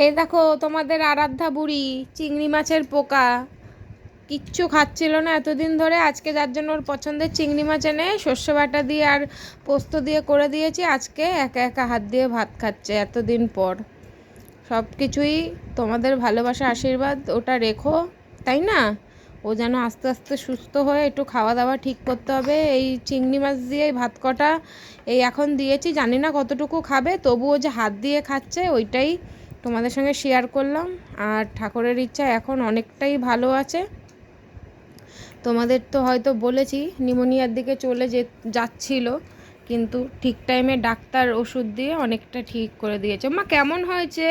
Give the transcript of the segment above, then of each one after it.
এই দেখো তোমাদের আরাধ্যা বুড়ি চিংড়ি মাছের পোকা, কিচ্ছু খাচ্ছিল না এতদিন ধরে। আজকে যার জন্য ওর পছন্দের চিংড়ি মাছ এনে সর্ষে বাটা দিয়ে আর পোস্ত দিয়ে করে দিয়েছি, আজকে একা একা হাত দিয়ে ভাত খাচ্ছে এতদিন পর। সব কিছুই তোমাদের ভালোবাসা আশীর্বাদ, ওটা রেখো, তাই না? ও যেন আস্তে আস্তে সুস্থ হয়ে একটু খাওয়া দাওয়া ঠিক করতে হবে। এই চিংড়ি মাছ দিয়ে ভাত কটা এই এখন দিয়েছি, জানি না কতটুকু খাবে, তবুও যে হাত দিয়ে খাচ্ছে ওইটাই তোমাদের সঙ্গে শেয়ার করলাম। আর ঠাকুরের ইচ্ছা এখন অনেকটাই ভালো আছে। তোমাদের তো হয়তো বলেছি নিউমোনিয়ার দিকে চলে যাচ্ছিল, কিন্তু ঠিক টাইমে ডাক্তার ওষুধ দিয়ে অনেকটা ঠিক করে দিয়েছে। মা কেমন হয়েছে?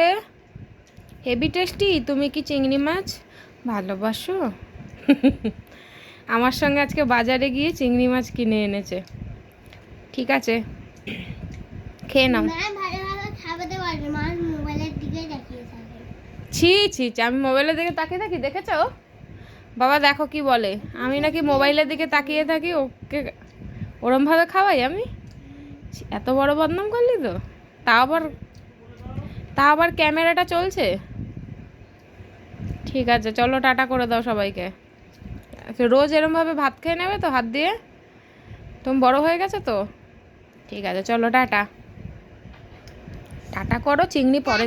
Heavy tasty. তুমি কি চিংড়ি মাছ ভালোবাসো? আমার সঙ্গে আজকে বাজারে গিয়ে চিংড়ি মাছ কিনে এনেছে। ঠিক আছে, খেয়ে নাও। ছি ছি ছি, আমি মোবাইলের দিকে তাকিয়ে থাকি, দেখেছো? বাবা দেখো কি বলে, আমি নাকি মোবাইলের দিকে তাকিয়ে থাকি, ওকে ওরমভাবে খাওয়াই আমি? এত বড় বদনাম করলি তো। তা আবার তা আবার ক্যামেরাটা চলছে। ঠিক আছে, চলো টাটা করে দাও সবাইকে। রোজ এরমভাবে ভাত খেয়ে নেবে তো হাত দিয়ে? তুমি বড় হয়ে গেছো তো। ঠিক আছে, চলো টাটা। টাটা করো, চিংড়ি পরে